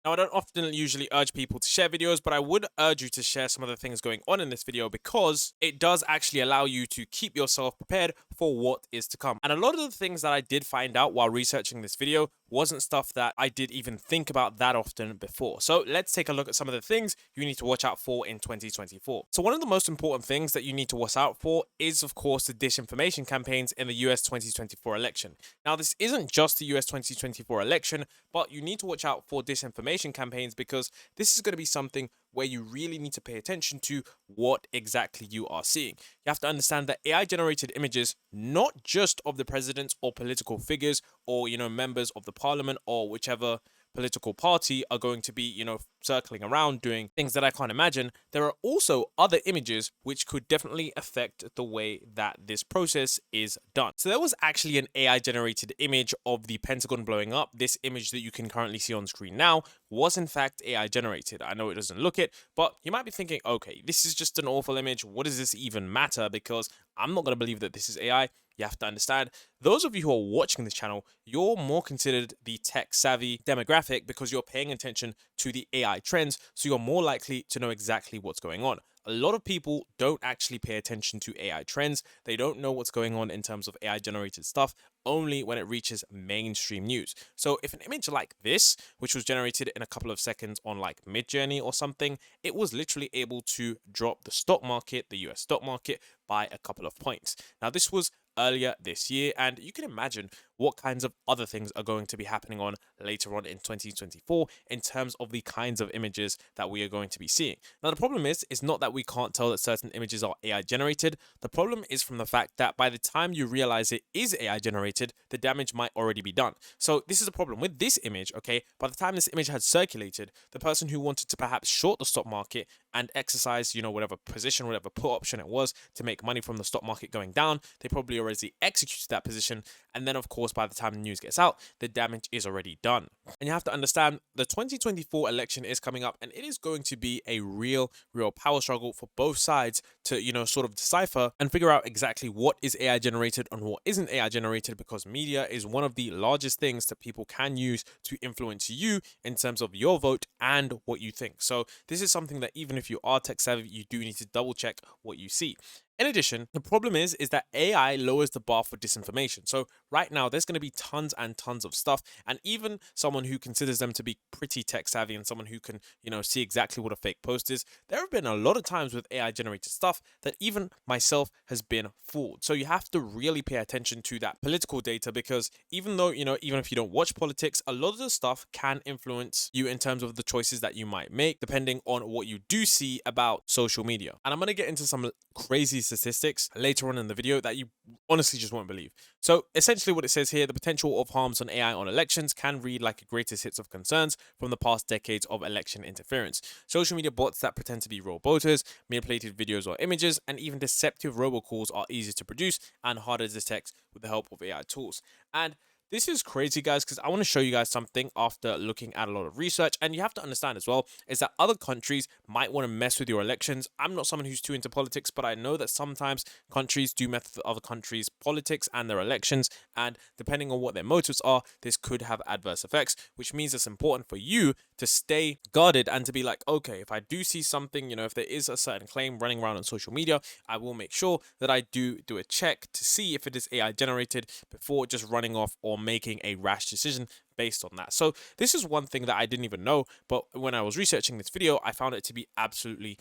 Now, I don't often usually urge people to share videos, but I would urge you to share some of the things going on in this video because it does actually allow you to keep yourself prepared for what is to come. And a lot of the things that I did find out while researching this video wasn't stuff that I did even think about that often before. So let's take a look at some of the things you need to watch out for in 2024. So one of the most important things that you need to watch out for is, of course, the disinformation campaigns in the US 2024 election. Now, this isn't just the US 2024 election, but you need to watch out for disinformation campaigns because this is going to be something where you really need to pay attention to what exactly you are seeing. You have to understand that AI generated images, not just of the presidents or political figures or, members of the parliament or whichever political party are going to be, circling around doing things that I can't imagine. There are also other images which could definitely affect the way that this process is done. So there was actually an AI generated image of the Pentagon blowing up. This image that you can currently see on screen now was in fact AI generated. I know it doesn't look it, but you might be thinking, okay, this is just an awful image. What does this even matter? Because I'm not going to believe that this is AI. You have to understand, those of you who are watching this channel, you're more considered the tech savvy demographic because you're paying attention to the AI trends, so you're more likely to know exactly what's going on. A lot of people don't actually pay attention to AI trends. They don't know what's going on in terms of AI generated stuff only when it reaches mainstream news. So if an image like this, which was generated in a couple of seconds on like Midjourney or something, it was literally able to drop the stock market, the US stock market, by a couple of points. Now, this was earlier this year, and you can imagine what kinds of other things are going to be happening on later on in 2024 in terms of the kinds of images that we are going to be seeing. Now, the problem is not that we can't tell that certain images are AI generated. The problem is from the fact that by the time you realize it is AI generated, the damage might already be done. So this is a problem with this image, okay? By the time this image had circulated, the person who wanted to perhaps short the stock market and exercise, whatever position, whatever put option it was to make money from the stock market going down, they probably already executed that position. And then, of course, by the time the news gets out, the damage is already done. And you have to understand the 2024 election is coming up, and it is going to be a real power struggle for both sides to, sort of decipher and figure out exactly what is AI generated and what isn't AI generated, because media is one of the largest things that people can use to influence you in terms of your vote and what you think. So this is something that even if you are tech savvy, you do need to double check what you see. In addition, the problem is that AI lowers the bar for disinformation. So right now, there's going to be tons and tons of stuff. And even someone who considers them to be pretty tech savvy and someone who can, see exactly what a fake post is, there have been a lot of times with AI generated stuff that even myself has been fooled. So you have to really pay attention to that political data, because even though, even if you don't watch politics, a lot of the stuff can influence you in terms of the choices that you might make, depending on what you do see about social media. And I'm going to get into some crazy statistics later on in the video that you honestly just won't believe. So essentially what it says here, the potential of harms on AI on elections can read like a greatest hits of concerns from the past decades of election interference. Social media bots that pretend to be real voters, manipulated videos or images, and even deceptive robocalls are easy to produce and harder to detect with the help of AI tools. And this is crazy, guys, because I want to show you guys something after looking at a lot of research. And you have to understand as well is that other countries might want to mess with your elections. I'm not someone who's too into politics, but I know that sometimes countries do mess with other countries' politics and their elections. And depending on what their motives are, this could have adverse effects, which means it's important for you to stay guarded and to be like, okay, if I do see something, if there is a certain claim running around on social media, I will make sure that I do a check to see if it is AI generated before just running off or making a rash decision based on that. So this is one thing that I didn't even know, but when I was researching this video, I found it to be absolutely,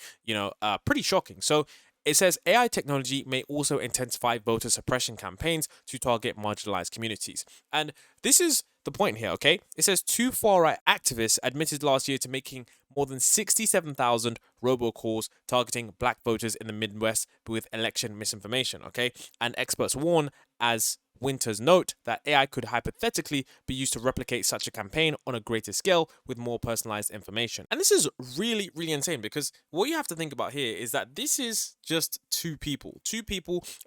pretty shocking. So it says AI technology may also intensify voter suppression campaigns to target marginalized communities. And this is the point here, okay? It says two far-right activists admitted last year to making more than 67,000 robocalls targeting black voters in the Midwest with election misinformation, okay? And experts warn, as Winters note, that AI could hypothetically be used to replicate such a campaign on a greater scale with more personalized information. And this is really insane, because what you have to think about here is that this is just two people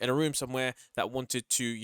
in a room somewhere that wanted to,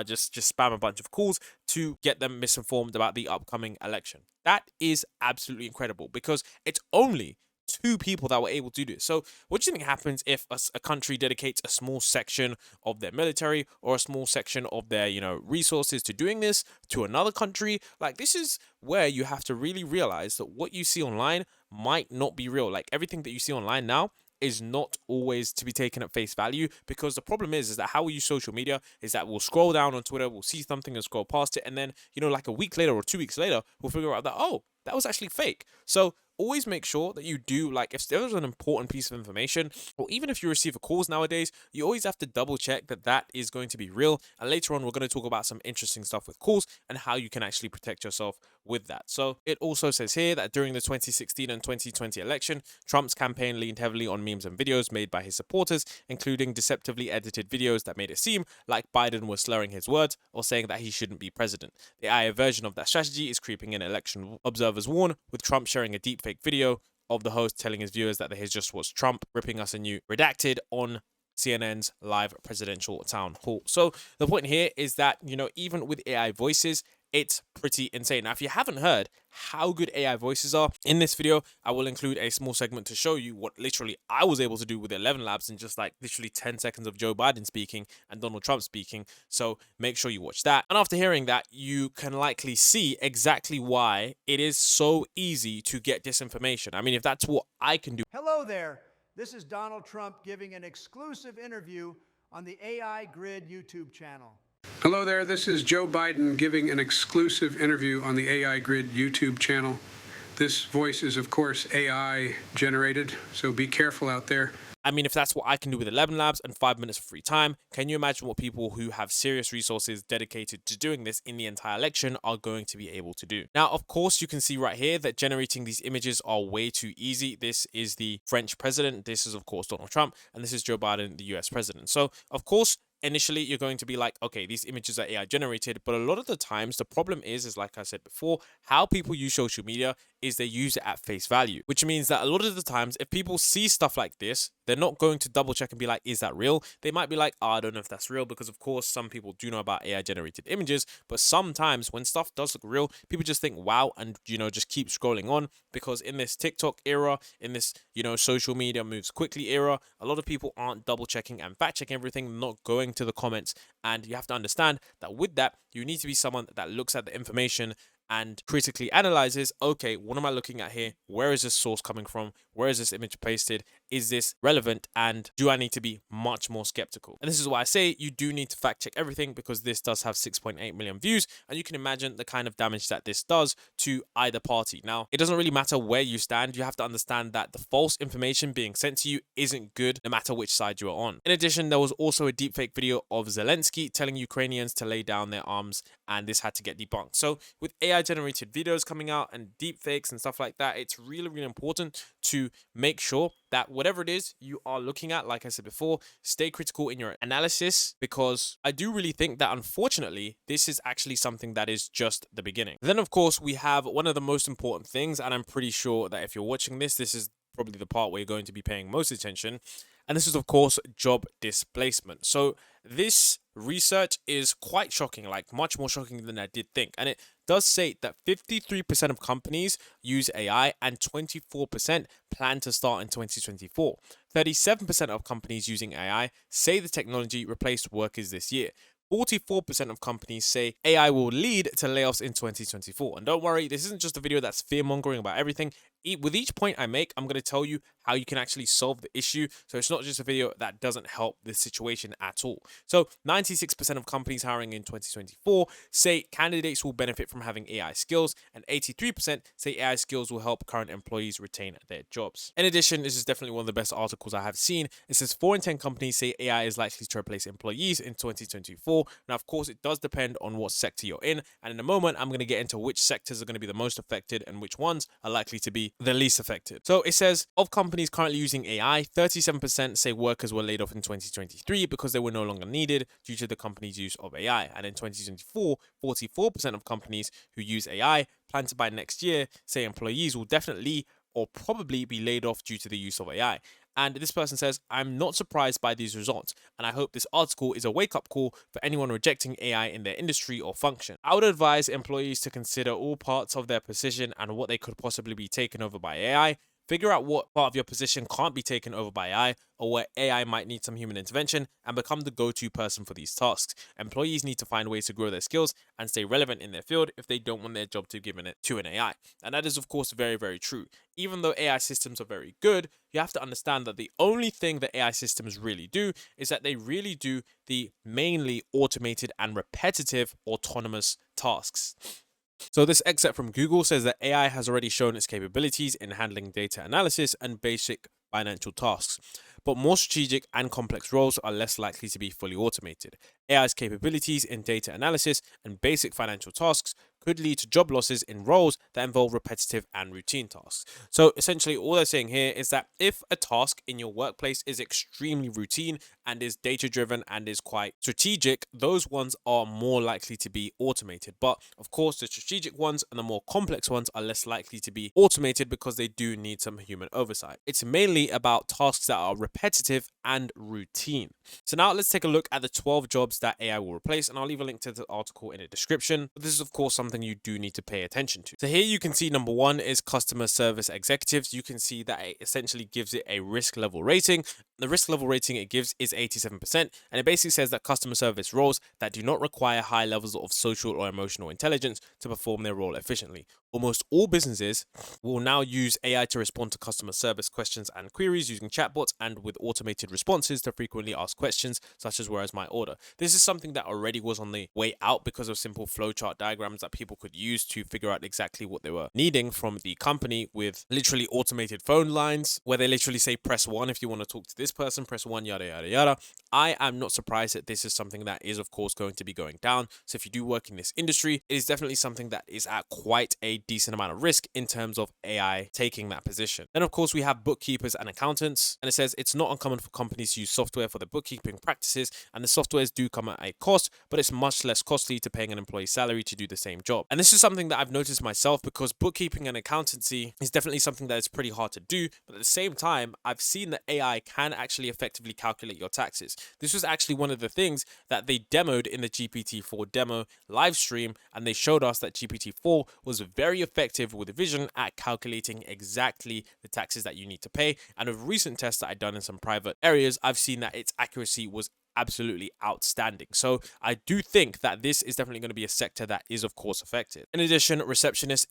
just spam a bunch of calls to get them misinformed about the upcoming election. That is absolutely incredible, because it's only 2 people that were able to do this. So what do you think happens if a country dedicates a small section of their military or a small section of their, resources to doing this to another country? Like, this is where you have to really realize that what you see online might not be real. Like, everything that you see online now is not always to be taken at face value, because the problem is that how we use social media is that we'll scroll down on Twitter, we'll see something and scroll past it, and then, like a week later or 2 weeks later, we'll figure out that, oh, that was actually fake. So always make sure that you do, like, if there's an important piece of information, or even if you receive a calls nowadays, you always have to double check that that is going to be real. And later on, we're going to talk about some interesting stuff with calls and how you can actually protect yourself with that. So it also says here that during the 2016 and 2020 election, Trump's campaign leaned heavily on memes and videos made by his supporters, including deceptively edited videos that made it seem like Biden was slurring his words or saying that he shouldn't be president. The AI version of that strategy is creeping in, election observers warn, with Trump sharing a deepfake video of the host telling his viewers that his just was Trump ripping us a new redacted on CNN's live presidential town hall. So the point here is that, even with AI voices, it's pretty insane. Now, if you haven't heard how good AI voices are, in this video, I will include a small segment to show you what literally I was able to do with 11 Labs in just like literally 10 seconds of Joe Biden speaking and Donald Trump speaking. So make sure you watch that. And after hearing that, you can likely see exactly why it is so easy to get disinformation. I mean, if that's what I can do. Hello there. This is Donald Trump giving an exclusive interview on the TheAIGRID YouTube channel. Hello there, this is Joe Biden giving an exclusive interview on the TheAIGRID YouTube channel. This voice is, of course, AI generated, so be careful out there. I mean, if that's what I can do with 11 Labs and 5 minutes of free time, can you imagine what people who have serious resources dedicated to doing this in the entire election are going to be able to do? Now, of course, you can see right here that generating these images are way too easy. This is the French president. This is, of course, Donald Trump. And this is Joe Biden, the US president. So, of course, initially you're going to be like, okay, these images are AI generated, but a lot of the times the problem is like I said before, how people use social media is they use it at face value, which means that a lot of the times if people see stuff like this, they're not going to double check and be like, is that real? They might be like, oh, I don't know if that's real, because of course some people do know about AI generated images, but sometimes when stuff does look real, people just think wow, and just keep scrolling on, because in this TikTok era, in this social media moves quickly era, a lot of people aren't double checking and fact checking everything, not going to the comments. And you have to understand that with that, you need to be someone that looks at the information and critically analyzes, okay, what am I looking at here? Where is this source coming from? Where is this image pasted? Is this relevant? And do I need to be much more skeptical? And this is why I say you do need to fact check everything, because this does have 6.8 million views. And you can imagine the kind of damage that this does to either party. Now, it doesn't really matter where you stand. You have to understand that the false information being sent to you isn't good, no matter which side you are on. In addition, there was also a deepfake video of Zelensky telling Ukrainians to lay down their arms, and this had to get debunked. So with AI generated videos coming out and deepfakes and stuff like that, it's really, really important to make sure that whatever it is you are looking at, like I said before, stay critical in your analysis, because I do really think that unfortunately, this is actually something that is just the beginning. Then, of course, we have one of the most important things, and I'm pretty sure that if you're watching this, this is probably the part where you're going to be paying most attention. And this is, of course, job displacement. So this research is quite shocking, like much more shocking than I did think. And it does say that 53% of companies use AI and 24% plan to start in 2024. 37% of companies using AI say the technology replaced workers this year. 44% of companies say AI will lead to layoffs in 2024. And don't worry, this isn't just a video that's fear-mongering about everything. With each point I make, I'm going to tell you how you can actually solve the issue. So it's not just a video that doesn't help the situation at all. So 96% of companies hiring in 2024 say candidates will benefit from having AI skills, and 83% say AI skills will help current employees retain their jobs. In addition, this is definitely one of the best articles I have seen. It says 4 in 10 companies say AI is likely to replace employees in 2024. Now, of course, it does depend on what sector you're in. And in a moment, I'm going to get into which sectors are going to be the most affected and which ones are likely to be the least affected. So it says of companies currently using AI, 37% say workers were laid off in 2023 because they were no longer needed due to the company's use of AI. And in 2024, 44% of companies who use AI plan to by next year say employees will definitely or probably be laid off due to the use of AI. And this person says, I'm not surprised by these results, and I hope this article is a wake-up call for anyone rejecting AI in their industry or function. I would advise employees to consider all parts of their position and what they could possibly be taken over by AI. Figure out what part of your position can't be taken over by AI, or where AI might need some human intervention, and become the go-to person for these tasks. Employees need to find ways to grow their skills and stay relevant in their field if they don't want their job to be given it to an AI. And that is, of course, very, very true. Even though AI systems are very good, you have to understand that the only thing that AI systems really do is that they really do the mainly automated and repetitive autonomous tasks. So this excerpt from Google says that AI has already shown its capabilities in handling data analysis and basic financial tasks, but more strategic and complex roles are less likely to be fully automated. AI's capabilities in data analysis and basic financial tasks could lead to job losses in roles that involve repetitive and routine tasks. So essentially, all they're saying here is that if a task in your workplace is extremely routine and is data driven and is quite strategic, those ones are more likely to be automated. But of course, the strategic ones and the more complex ones are less likely to be automated because they do need some human oversight. It's mainly about tasks that are repetitive and routine. So now let's take a look at the 12 jobs that AI will replace, and I'll leave a link to the article in the description. But this is, of course, something you do need to pay attention to. So here you can see number one is customer service executives. You can see that it essentially gives it a risk level rating. The risk level rating it gives is 87%, and it basically says that customer service roles that do not require high levels of social or emotional intelligence to perform their role efficiently. Almost all businesses will now use AI to respond to customer service questions and queries using chatbots and with automated responses to frequently asked questions, such as "where is my order?" This is something that already was on the way out because of simple flowchart diagrams that people could use to figure out exactly what they were needing from the company, with literally automated phone lines where they literally say press 1 if you want to talk to this person, press 1, yada yada yada. I am not surprised that this is something that is, of course, going to be going down. So if you do work in this industry, it is definitely something that is at quite a decent amount of risk in terms of AI taking that position. Then, of course, we have bookkeepers and accountants, and it says it's not uncommon for companies to use software for their bookkeeping practices, and the softwares do come at a cost, but it's much less costly to paying an employee's salary to do the same job. And this is something that I've noticed myself, because bookkeeping and accountancy is definitely something that is pretty hard to do, but at the same time, I've seen that AI can actually effectively calculate your taxes. This was actually one of the things that they demoed in the GPT-4 demo live stream, and they showed us that GPT-4 was very effective with vision at calculating exactly the taxes that you need to pay. And with recent tests that I've done in some private areas, I've seen that its accuracy was absolutely outstanding. So I do think that this is definitely going to be a sector that is, of course, affected. In addition, receptionists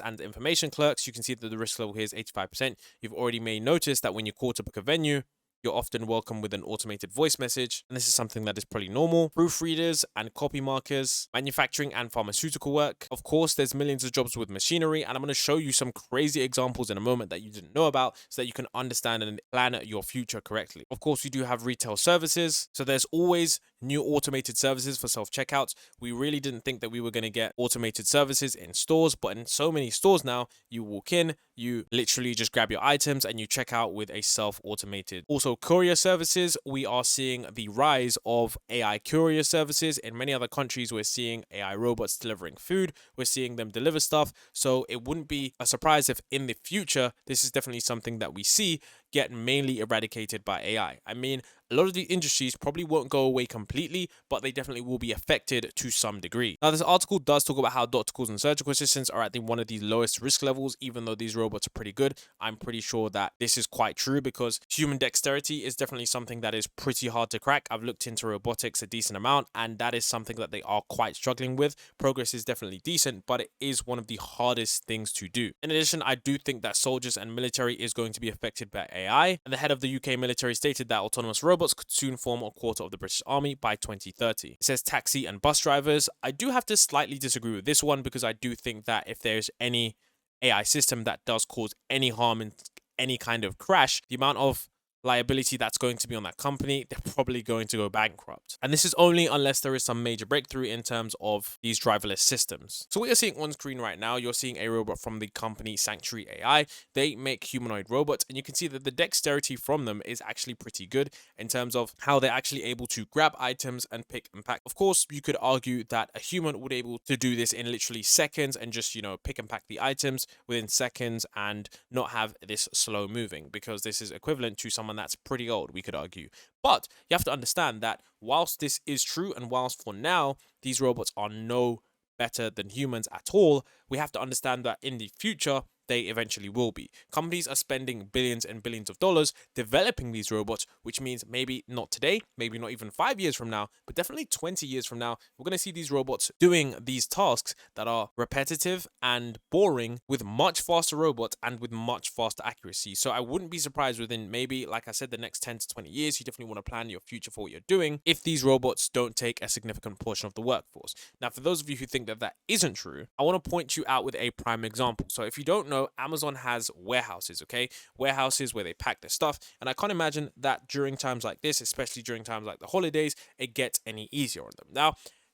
and information clerks, you can see that the risk level here is 85%. You've already may notice that when you call to book a venue, you're often welcomed with an automated voice message, and this is something that is pretty normal. Proofreaders and copy markers, manufacturing and pharmaceutical work. Of course, there's millions of jobs with machinery, and I'm going to show you some crazy examples in a moment that you didn't know about so that you can understand and plan your future correctly. Of course, we do have retail services, so there's always new automated services for self-checkouts. We really didn't think that we were going to get automated services in stores, but in so many stores now, you walk in, you literally just grab your items and you check out with a self-automated. Also, courier services, we are seeing the rise of AI courier services. In many other countries, we're seeing AI robots delivering food. We're seeing them deliver stuff. So it wouldn't be a surprise if in the future, this is definitely something that we see get mainly eradicated by AI. I mean, a lot of the industries probably won't go away completely, but they definitely will be affected to some degree. Now, this article does talk about how doctor calls and surgical assistants are at one of the lowest risk levels, even though these robots are pretty good. I'm pretty sure that this is quite true, because human dexterity is definitely something that is pretty hard to crack. I've looked into robotics a decent amount, and that is something that they are quite struggling with. Progress is definitely decent, but it is one of the hardest things to do. In addition, I do think that soldiers and military is going to be affected by AI, and the head of the UK military stated that autonomous robots could soon form a quarter of the British Army by 2030. It says taxi and bus drivers. I do have to slightly disagree with this one, because I do think that if there's any AI system that does cause any harm in any kind of crash, the amount of liability that's going to be on that company, they're probably going to go bankrupt. And this is only unless there is some major breakthrough in terms of these driverless systems. So what you're seeing on screen right now, you're seeing a robot from the company Sanctuary AI. They make humanoid robots, and you can see that the dexterity from them is actually pretty good in terms of how they're actually able to grab items and pick and pack. Of course, you could argue that a human would be able to do this in literally seconds and just, pick and pack the items within seconds and not have this slow moving, because this is equivalent to someone that's pretty old, we could argue. But you have to understand that whilst this is true, and whilst for now these robots are no better than humans at all, we have to understand that in the future they eventually will be. Companies are spending billions and billions of dollars developing these robots, which means maybe not today, maybe not even 5 years from now, but definitely 20 years from now, we're going to see these robots doing these tasks that are repetitive and boring with much faster robots and with much faster accuracy. So I wouldn't be surprised within maybe, like I said, the next 10 to 20 years, you definitely want to plan your future for what you're doing if these robots don't take a significant portion of the workforce. Now, for those of you who think that that isn't true, I want to point you out with a prime example. So if you don't know, Amazon has warehouses, okay? Warehouses where they pack their stuff. And I can't imagine that during times like this, especially during times like the holidays, it gets any easier on them.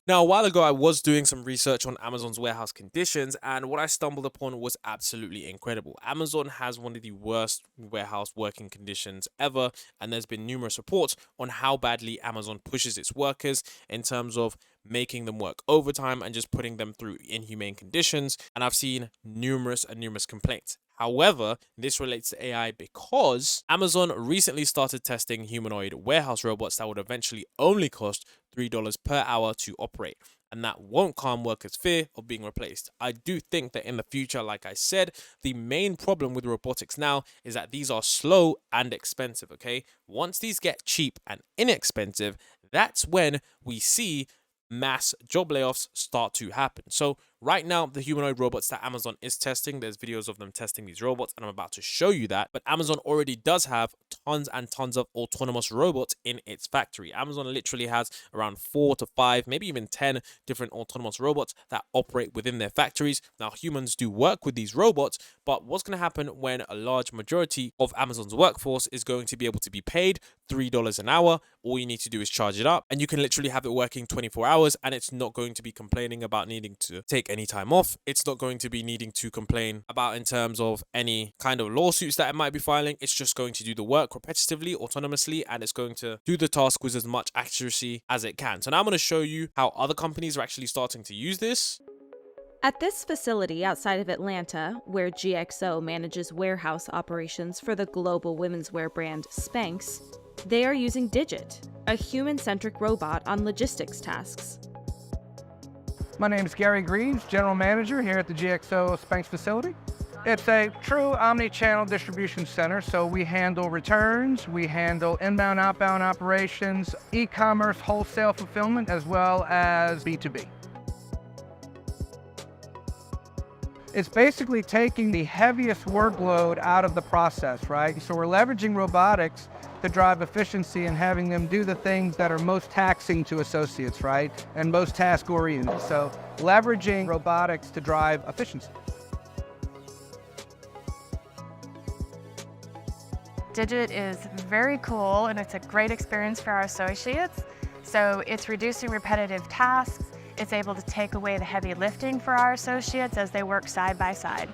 Now, a while ago, I was doing some research on Amazon's warehouse conditions, and what I stumbled upon was absolutely incredible. Amazon has one of the worst warehouse working conditions ever, and there's been numerous reports on how badly Amazon pushes its workers in terms of making them work overtime and just putting them through inhumane conditions, and I've seen numerous complaints. However, this relates to AI because Amazon recently started testing humanoid warehouse robots that would eventually only cost $3 per hour to operate. And that won't calm workers' fear of being replaced. I do think that in the future, like I said, the main problem with robotics now is that these are slow and expensive, okay? Once these get cheap and inexpensive, that's when we see mass job layoffs start to happen. So right now, the humanoid robots that Amazon is testing, there's videos of them testing these robots, and I'm about to show you that. But Amazon already does have tons and tons of autonomous robots in its factory. Amazon literally has around 4 to 5, maybe even 10 different autonomous robots that operate within their factories. Now, humans do work with these robots, but what's going to happen when a large majority of Amazon's workforce is going to be able to be paid $3 an hour? All you need to do is charge it up, and you can literally have it working 24 hours, and it's not going to be complaining about needing to take any time off. It's not going to be needing to complain about in terms of any kind of lawsuits that it might be filing. It's just going to do the work repetitively, autonomously, and it's going to do the task with as much accuracy as it can. So now I'm going to show you how other companies are actually starting to use this. At this facility outside of Atlanta, where GXO manages warehouse operations for the global women's wear brand Spanx, they are using Digit, a human-centric robot on logistics tasks. My name is Gary Greaves, General Manager here at the GXO Spanx facility. It's a true omni-channel distribution center, so we handle returns, we handle inbound, outbound operations, e-commerce, wholesale fulfillment, as well as B2B. It's basically taking the heaviest workload out of the process, right? So we're leveraging robotics to drive efficiency and having them do the things that are most taxing to associates, right? And most task-oriented. So leveraging robotics to drive efficiency. Digit is very cool, and it's a great experience for our associates. So it's reducing repetitive tasks. It's able to take away the heavy lifting for our associates as they work side by side.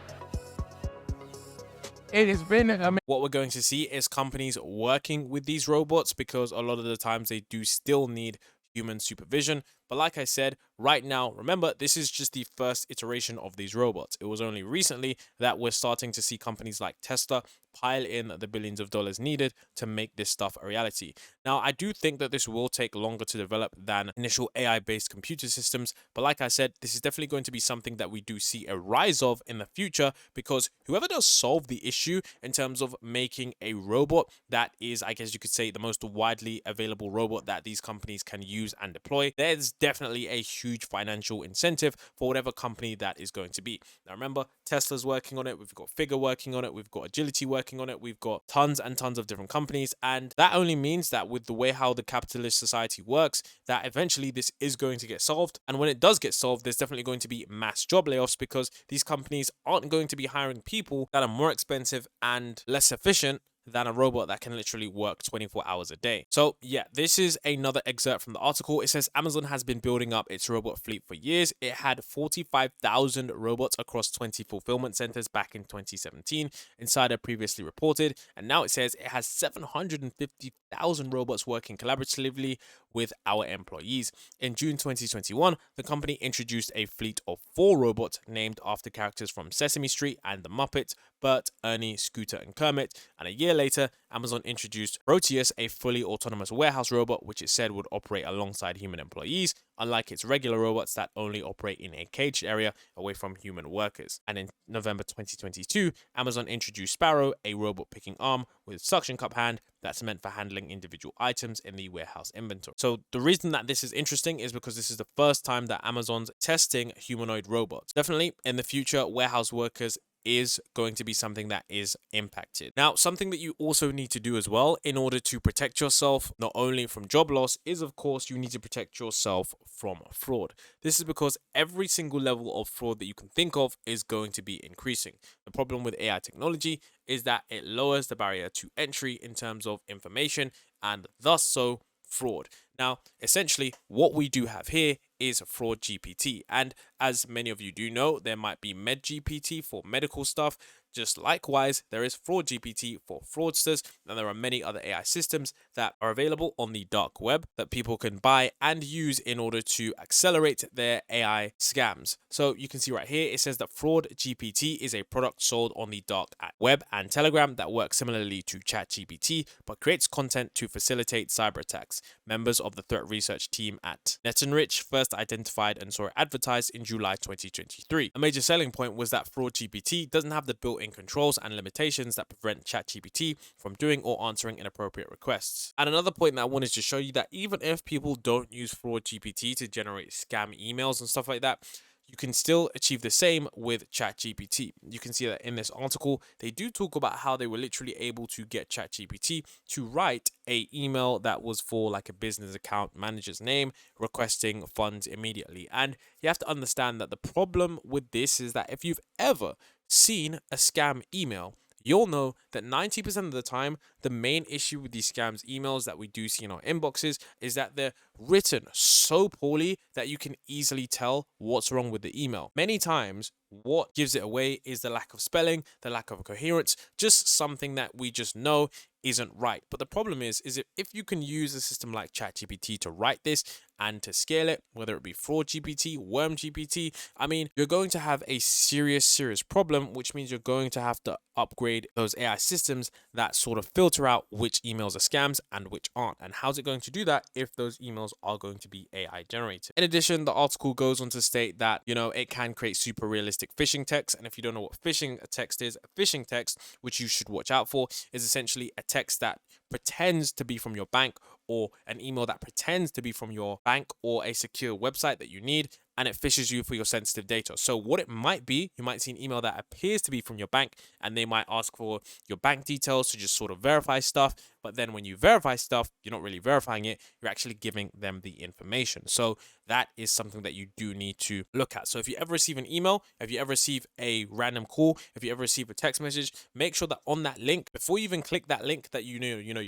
It has been what we're going to see is companies working with these robots, because a lot of the times they do still need human supervision. But like I said, right now, remember, this is just the first iteration of these robots. It was only recently that we're starting to see companies like Tesla pile in the billions of dollars needed to make this stuff a reality. Now, I do think that this will take longer to develop than initial AI-based computer systems, but like I said, this is definitely going to be something that we do see a rise of in the future, because whoever does solve the issue in terms of making a robot that is, I guess you could say, the most widely available robot that these companies can use and deploy, there's definitely a huge financial incentive for whatever company that is going to be. Now, remember, Tesla's working on it, we've got Figure working on it, we've got Agility working on it, we've got tons and tons of different companies, and that only means that with the way how the capitalist society works, that eventually this is going to get solved. And when it does get solved, there's definitely going to be mass job layoffs, because these companies aren't going to be hiring people that are more expensive and less efficient than a robot that can literally work 24 hours a day. So yeah, this is another excerpt from the article. It says Amazon has been building up its robot fleet for years. It had 45,000 robots across 20 fulfillment centers back in 2017, Insider previously reported, and now it says it has 750,000 robots working collaboratively with our employees. In June 2021, the company introduced a fleet of 4 robots named after characters from Sesame Street and the Muppets, Bert, Ernie, Scooter, and Kermit. And a year later, Amazon introduced Proteus, a fully autonomous warehouse robot, which it said would operate alongside human employees. unlike its regular robots that only operate in a caged area away from human workers. And in November 2022, Amazon introduced Sparrow, a robot picking arm with suction cup hand that's meant for handling individual items in the warehouse inventory. So the reason that this is interesting is because this is the first time that Amazon's testing humanoid robots. Definitely in the future, warehouse workers is going to be something that is impacted. Now, something that you also need to do as well in order to protect yourself, not only from job loss, is of course you need to protect yourself from fraud. This is because every single level of fraud that you can think of is going to be increasing. The problem with AI technology is that it lowers the barrier to entry in terms of information and thus so fraud. Now, essentially, what we do have here is Fraud GPT. And as many of you do know, there might be Med GPT for medical stuff. Just likewise, there is Fraud GPT for fraudsters, and there are many other AI systems that are available on the dark web that people can buy and use in order to accelerate their AI scams. So you can see right here, it says that Fraud GPT is a product sold on the dark web and Telegram that works similarly to chat GPT, but creates content to facilitate cyber attacks. Members of the threat research team at NetEnrich first identified and saw it advertised in July 2023. A major selling point was that Fraud GPT doesn't have the built-in controls and limitations that prevent ChatGPT from doing or answering inappropriate requests. And another point that I wanted to show you, that even if people don't use Fraud GPT to generate scam emails and stuff like that, you can still achieve the same with ChatGPT. You can see that in this article, they do talk about how they were literally able to get ChatGPT to write a email that was for like a business account manager's name, requesting funds immediately. And you have to understand that the problem with this is that if you've ever seen a scam email, you'll know that 90% of the time, the main issue with these scams emails that we do see in our inboxes is that they're written so poorly that you can easily tell what's wrong with the email. Many times, what gives it away is the lack of spelling, the lack of coherence, just something that we just know isn't right. But the problem is if you can use a system like ChatGPT to write this and to scale it, whether it be Fraud GPT, Worm GPT, I mean, you're going to have a serious problem, which means you're going to have to upgrade those AI systems that sort of filter out which emails are scams and which aren't. And how's it going to do that if those emails are going to be AI generated? In addition, the article goes on to state that, it can create super realistic phishing text. And if you don't know what phishing text is, a phishing text, which you should watch out for, is essentially a text that pretends to be from your bank, or an email that pretends to be from your bank or a secure website that you need, and it phishes you for your sensitive data. So what it might be, you might see an email that appears to be from your bank, and they might ask for your bank details to just sort of verify stuff. But then when you verify stuff, you're not really verifying it, you're actually giving them the information. So that is something that you do need to look at. So if you ever receive an email, if you ever receive a random call, if you ever receive a text message, make sure that on that link, before you even click that link, that you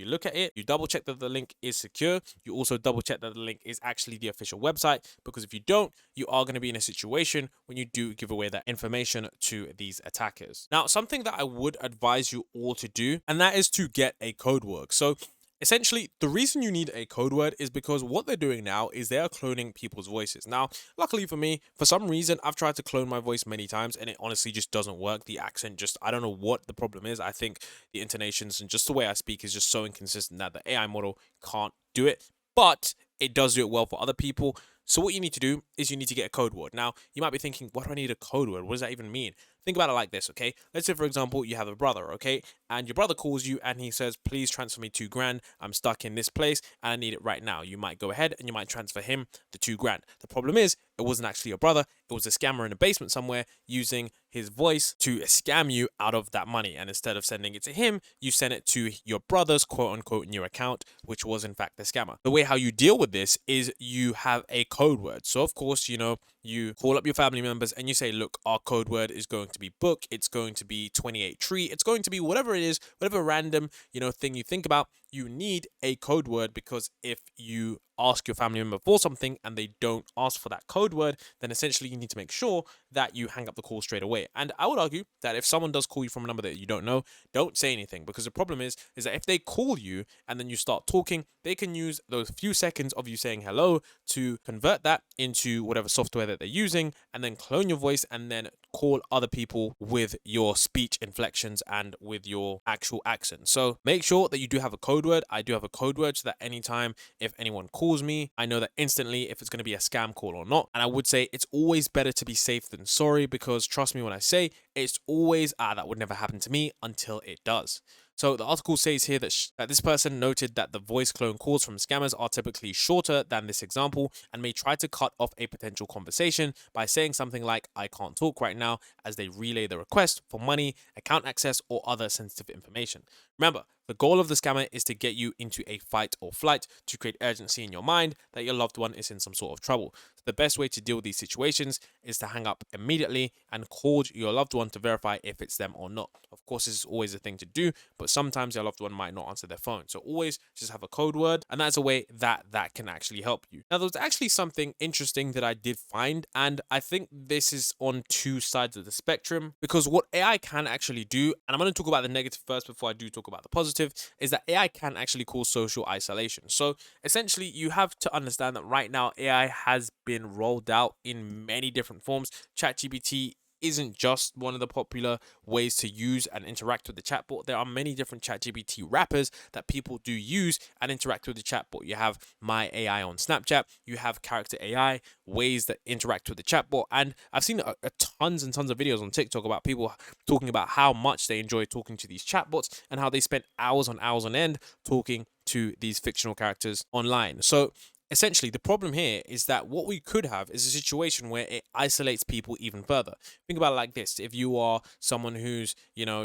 look at it, you double check that the link is secure. You also double check that the link is actually the official website, because if you don't, you are going to be in a situation when you do give away that information to these attackers. Now, something that I would advise you all to do, and that is to get a code word. So essentially, the reason you need a code word is because what they're doing now is they are cloning people's voices. Now, luckily for me, for some reason, I've tried to clone my voice many times and it honestly just doesn't work. The accent I don't know what the problem is. I think the intonations and just the way I speak is just so inconsistent that the AI model can't do it, but it does do it well for other people. So what you need to do is you need to get a code word. Now, you might be thinking, why do I need a code word? What does that even mean? Think about it like this, okay? Let's say, for example, you have a brother, okay? And your brother calls you and he says, please transfer me $2,000. I'm stuck in this place and I need it right now. You might go ahead and you might transfer him the $2,000. The problem is, it wasn't actually your brother. It was a scammer in a basement somewhere using his voice to scam you out of that money. And instead of sending it to him, you sent it to your brother's quote unquote new account, which was in fact the scammer. The way how you deal with this is you have a code word. So of course, you call up your family members and you say, look, our code word is going to be book. It's going to be 28 tree. It's going to be whatever it is, whatever random, thing you think about. You need a code word, because if you ask your family member for something and they don't ask for that code word, then essentially you need to make sure that you hang up the call straight away. And I would argue that if someone does call you from a number that you don't know, don't say anything, because the problem is that if they call you and then you start talking, they can use those few seconds of you saying hello to convert that into whatever software that they're using and then clone your voice and then call other people with your speech inflections and with your actual accent. So make sure that you do have a code word. I do have a code word so that anytime if anyone calls me, I know that instantly if it's going to be a scam call or not. And I would say it's always better to be safe than sorry, because trust me when I say it's always, that would never happen to me until it does. So the article says here that, that this person noted that the voice clone calls from scammers are typically shorter than this example and may try to cut off a potential conversation by saying something like, "I can't talk right now," as they relay the request for money, account access, or other sensitive information. Remember, the goal of the scammer is to get you into a fight or flight to create urgency in your mind that your loved one is in some sort of trouble. So the best way to deal with these situations is to hang up immediately and call your loved one to verify if it's them or not. Of course, this is always a thing to do, but sometimes your loved one might not answer their phone. So always just have a code word, and that's a way that can actually help you. Now, there's actually something interesting that I did find, and I think this is on two sides of the spectrum, because what AI can actually do, and I'm going to talk about the negative first before I do talk about the positive, is that AI can actually cause social isolation. So essentially, you have to understand that right now AI has been rolled out in many different forms. ChatGPT isn't just one of the popular ways to use and interact with the chatbot. There are many different ChatGPT wrappers that people do use and interact with the chatbot. You have My AI on Snapchat, you have Character AI, ways that interact with the chatbot, and I've seen tons and tons of videos on TikTok about people talking about how much they enjoy talking to these chatbots and how they spend hours on end talking to these fictional characters online. So essentially, the problem here is that what we could have is a situation where it isolates people even further. Think about it like this. If you are someone who's,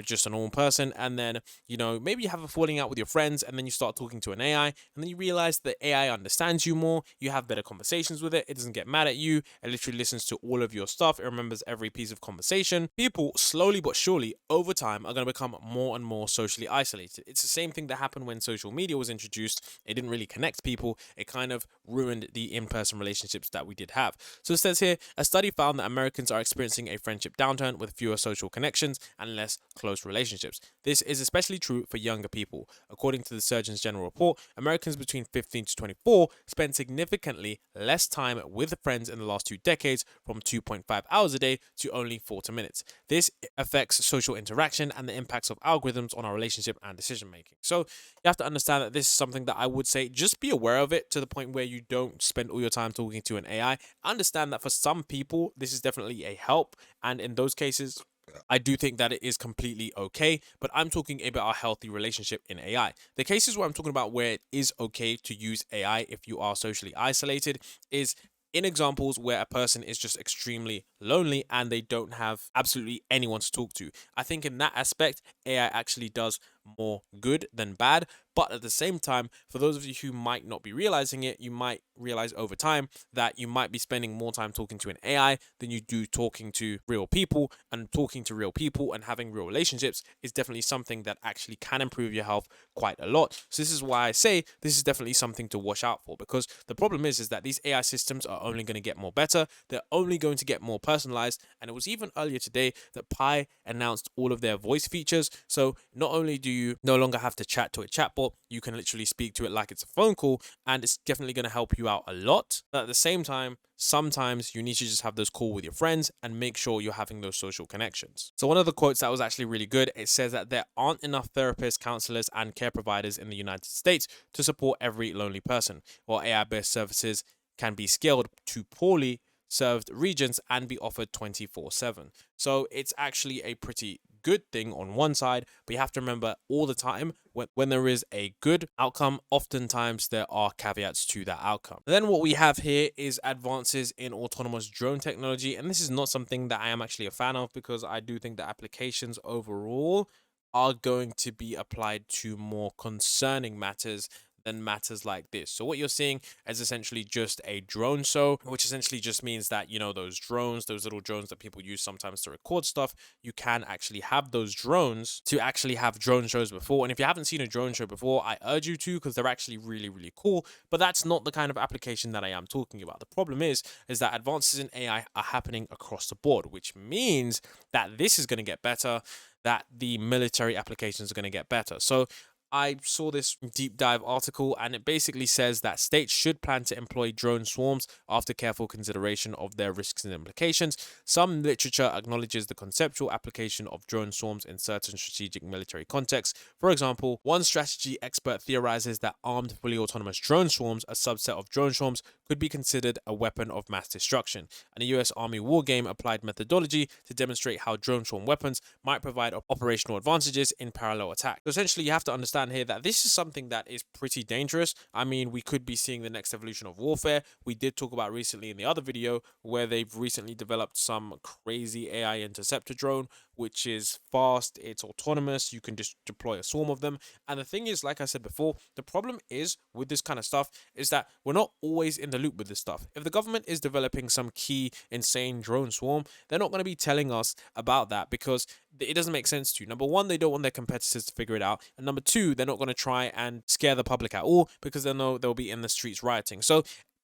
just a normal person, and then, maybe you have a falling out with your friends, and then you start talking to an AI, and then you realize that AI understands you more, you have better conversations with it, it doesn't get mad at you, it literally listens to all of your stuff, it remembers every piece of conversation. People, slowly but surely, over time, are going to become more and more socially isolated. It's the same thing that happened when social media was introduced. It didn't really connect people. It kind of ruined the in-person relationships that we did have. So it says here, a study found that Americans are experiencing a friendship downturn with fewer social connections and less close relationships. This is especially true for younger people. According to the Surgeon General report, Americans between 15 to 24 spend significantly less time with friends in the last 2 decades, from 2.5 hours a day to only 40 minutes. This affects social interaction and the impacts of algorithms on our relationship and decision making. So you have to understand that this is something that I would say just be aware of it, to the point where you don't spend all your time talking to an AI. Understand that for some people, this is definitely a help. And in those cases, I do think that it is completely okay, but I'm talking about a healthy relationship in AI. The cases where I'm talking about where it is okay to use AI if you are socially isolated is in examples where a person is just extremely lonely and they don't have absolutely anyone to talk to. I think in that aspect, AI actually does more good than bad. But at the same time, for those of you who might not be realizing it, you might realize over time that you might be spending more time talking to an AI than you do talking to real people. And talking to real people and having real relationships is definitely something that actually can improve your health quite a lot. So this is why I say this is definitely something to watch out for, because the problem is that these AI systems are only going to get more better. They're only going to get more personalized. And it was even earlier today that Pi announced all of their voice features. So not only do you no longer have to chat to a chatbot, you can literally speak to it like it's a phone call, and it's definitely going to help you out a lot. But at the same time, sometimes you need to just have those calls with your friends and make sure you're having those social connections. So one of the quotes that was actually really good, it says that there aren't enough therapists, counselors, and care providers in the United States to support every lonely person, while AI-based services can be scaled to poorly served regions and be offered 24/7. So it's actually a pretty good thing on one side, but you have to remember all the time when there is a good outcome, oftentimes there are caveats to that outcome. Then what we have here is advances in autonomous drone technology, and this is not something that I am actually a fan of, because I do think that applications overall are going to be applied to more concerning matters than matters like this. So what you're seeing is essentially just a drone show, which essentially just means that, those drones, those little drones that people use sometimes to record stuff, you can actually have those drones to actually have drone shows before. And if you haven't seen a drone show before, I urge you to, because they're actually really, really cool. But that's not the kind of application that I am talking about. The problem is that advances in AI are happening across the board, which means that this is going to get better, that the military applications are going to get better. So I saw this deep dive article, and it basically says that states should plan to employ drone swarms after careful consideration of their risks and implications. Some literature acknowledges the conceptual application of drone swarms in certain strategic military contexts. For example, one strategy expert theorizes that armed, fully autonomous drone swarms, a subset of drone swarms, could be considered a weapon of mass destruction. And a US Army war game applied methodology to demonstrate how drone swarm weapons might provide operational advantages in parallel attack. So essentially, you have to understand here that this is something that is pretty dangerous. I mean, we could be seeing the next evolution of warfare. We did talk about recently in the other video where they've recently developed some crazy AI interceptor drone, which is fast, it's autonomous, you can just deploy a swarm of them. And the thing is, like I said before, the problem is with this kind of stuff is that we're not always in the loop with this stuff. If the government is developing some key insane drone swarm, they're not going to be telling us about that because it doesn't make sense to. Number one, they don't want their competitors to figure it out. And number two, they're not going to try and scare the public at all because they know they'll be in the streets rioting. So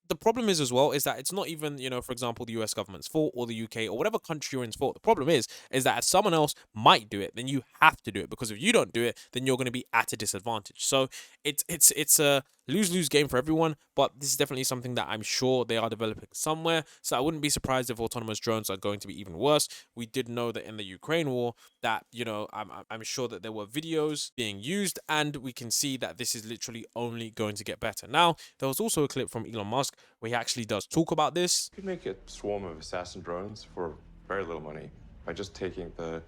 the problem is as well is that it's not even, for example, the US government's fault or the UK or whatever country you're in's fault. The problem is that if someone else might do it, then you have to do it, because if you don't do it, then you're going to be at a disadvantage. So it's a lose-lose game for everyone, but this is definitely something that I'm sure they are developing somewhere. So I wouldn't be surprised if autonomous drones are going to be even worse. We did know that in the Ukraine war that, I'm sure that there were videos being used, and we can see that this is literally only going to get better. Now, there was also a clip from Elon Musk where he actually does talk about this. You could make a swarm of assassin drones for very little money by just taking the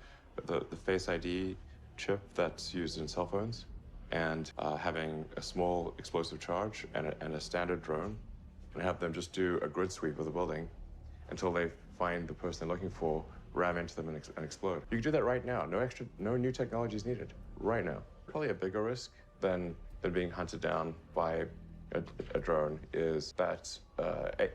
Face ID chip that's used in cell phones and having a small explosive charge and a standard drone, and have them just do a grid sweep of the building until they find the person they're looking for, ram into them and explode. You can do that right now. No new technology is needed right now. Probably a bigger risk than being hunted down by a drone is that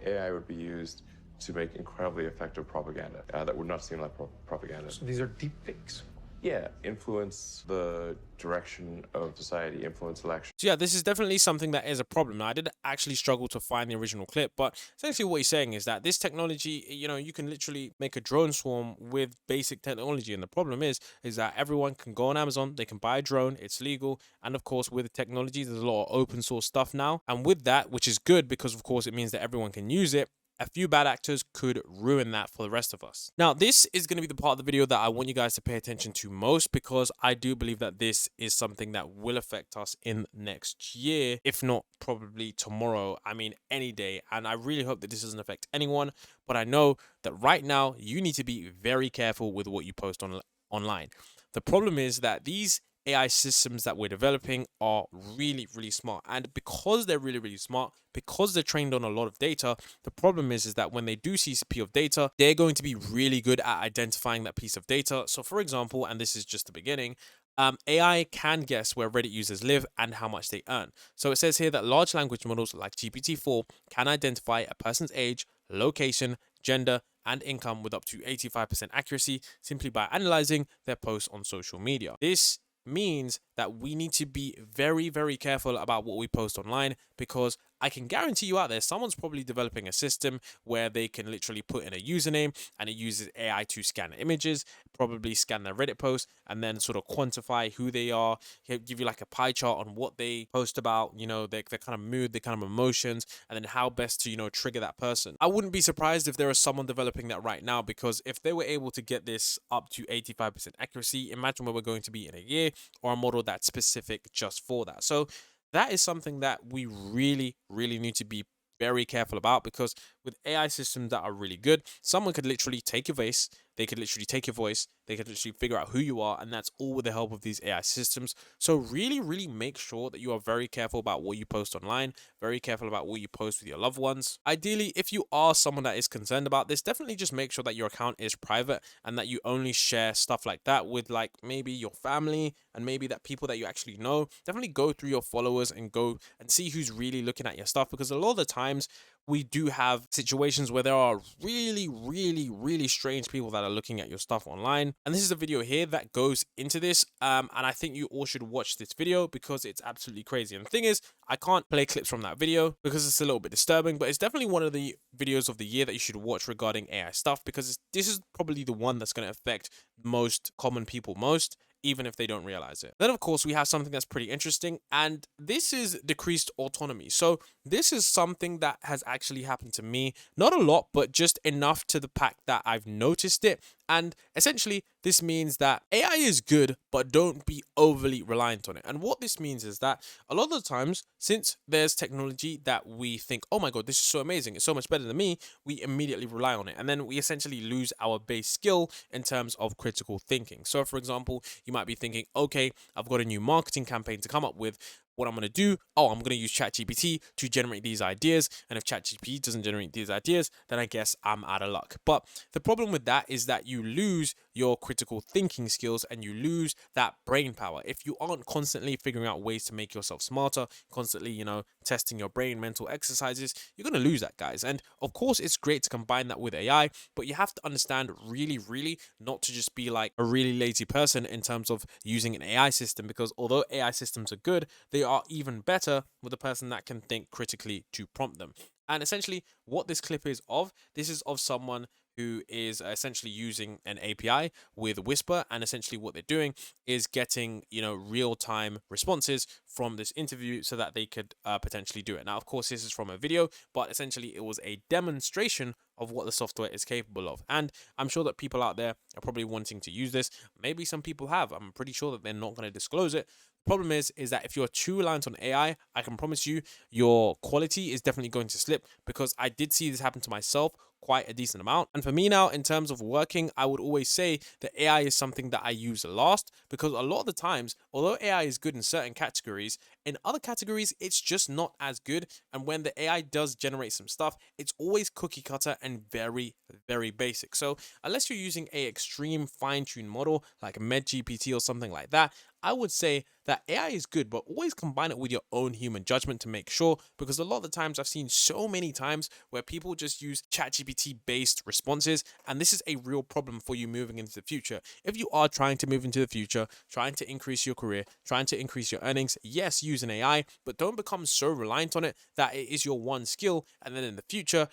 AI would be used to make incredibly effective propaganda that would not seem like propaganda. So these are deep fakes. Yeah, influence the direction of society, influence elections. So yeah, this is definitely something that is a problem. Now, I did actually struggle to find the original clip, but essentially what he's saying is that this technology, you can literally make a drone swarm with basic technology. And the problem is that everyone can go on Amazon, they can buy a drone, it's legal. And of course, with the technology, there's a lot of open source stuff now. And with that, which is good because of course it means that everyone can use it, a few bad actors could ruin that for the rest of us. Now, this is going to be the part of the video that I want you guys to pay attention to most, because I do believe that this is something that will affect us in next year, if not probably tomorrow. I mean, any day. And I really hope that this doesn't affect anyone, but I know that right now you need to be very careful with what you post online. The problem is that these AI systems that we're developing are really, really smart. And because they're really, really smart, because they're trained on a lot of data, the problem is that when they do see a piece of data, they're going to be really good at identifying that piece of data. So for example, and this is just the beginning, AI can guess where Reddit users live and how much they earn. So it says here that large language models like GPT-4 can identify a person's age, location, gender, and income with up to 85% accuracy simply by analyzing their posts on social media. This means that we need to be very, very careful about what we post online, because I can guarantee you out there, someone's probably developing a system where they can literally put in a username and it uses AI to scan images, probably scan their Reddit post, and then sort of quantify who they are. He'll give you like a pie chart on what they post about, their kind of mood, their kind of emotions, and then how best to, trigger that person. I wouldn't be surprised if there is someone developing that right now, because if they were able to get this up to 85% accuracy, imagine where we're going to be in a year, or a model that's specific just for that. So that is something that we really, really need to be very careful about, because with AI systems that are really good, someone could literally take your face, they could literally take your voice, they could literally figure out who you are, and that's all with the help of these AI systems. So really, really make sure that you are very careful about what you post online, very careful about what you post with your loved ones. Ideally, if you are someone that is concerned about this, definitely just make sure that your account is private and that you only share stuff like that with like maybe your family and maybe that people that you actually know. Definitely go through your followers and go and see who's really looking at your stuff, because a lot of the times we do have situations where there are really, really, really strange people that are looking at your stuff online. And this is a video here that goes into this. And I think you all should watch this video because it's absolutely crazy. And the thing is, I can't play clips from that video because it's a little bit disturbing, but it's definitely one of the videos of the year that you should watch regarding AI stuff, because this is probably the one that's going to affect most common people most. even if they don't realize it. Then, of course, we have something that's pretty interesting, and this is decreased autonomy. So this is something that has actually happened to me, not a lot, but just enough to the fact that I've noticed it. And essentially, this means that AI is good, but don't be overly reliant on it. And what this means is that a lot of the times, since there's technology that we think, oh my God, this is so amazing, it's so much better than me, we immediately rely on it. And then we essentially lose our base skill in terms of critical thinking. So for example, you might be thinking, okay, I've got a new marketing campaign to come up with. What I'm going to do, I'm going to use ChatGPT to generate these ideas. And if ChatGPT doesn't generate these ideas, then I guess I'm out of luck. But the problem with that is that you lose your critical thinking skills and you lose that brain power. If you aren't constantly figuring out ways to make yourself smarter, constantly, testing your brain, mental exercises, you're going to lose that, guys. And of course, it's great to combine that with AI, but you have to understand really, really not to just be like a really lazy person in terms of using an AI system, because although AI systems are good, they are even better with a person that can think critically to prompt them. And essentially what this clip is of, this is of someone who is essentially using an API with Whisper, and essentially what they're doing is getting, real-time responses from this interview so that they could potentially do it. Now, of course, this is from a video, but essentially it was a demonstration of what the software is capable of. And I'm sure that people out there are probably wanting to use this. Maybe some people have. I'm pretty sure that they're not going to disclose it. Problem is that if you're too reliant on AI, I can promise you your quality is definitely going to slip, because I did see this happen to myself quite a decent amount. And for me now, in terms of working, I would always say that AI is something that I use last, because a lot of the times, although AI is good in certain categories, in other categories, it's just not as good. And when the AI does generate some stuff, it's always cookie cutter and very, very basic. So unless you're using a extreme fine-tuned model like MedGPT or something like that, I would say that AI is good, but always combine it with your own human judgment to make sure, because a lot of the times I've seen so many times where people just use ChatGPT based responses, and this is a real problem for you moving into the future. If you are trying to move into the future, trying to increase your career, trying to increase your earnings, yes, use an AI, but don't become so reliant on it that it is your one skill, and then in the future,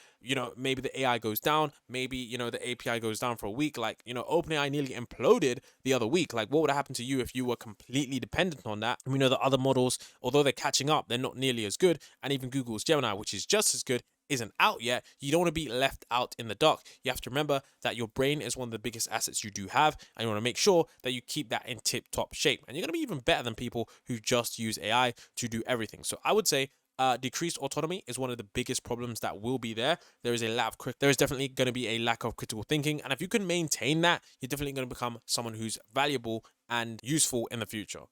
maybe the AI goes down, maybe, the API goes down for a week, like, OpenAI nearly imploded the other week. Like, what would happen to you if you were completely dependent on that? And we know that other models, although they're catching up, they're not nearly as good. And even Google's Gemini, which is just as good, isn't out yet. You don't want to be left out in the dark. You have to remember that your brain is one of the biggest assets you do have, and you want to make sure that you keep that in tip-top shape. And you're going to be even better than people who just use AI to do everything. So I would say decreased autonomy is one of the biggest problems that will be there. There is definitely going to be a lack of critical thinking, and if you can maintain that, you're definitely going to become someone who's valuable and useful in the future.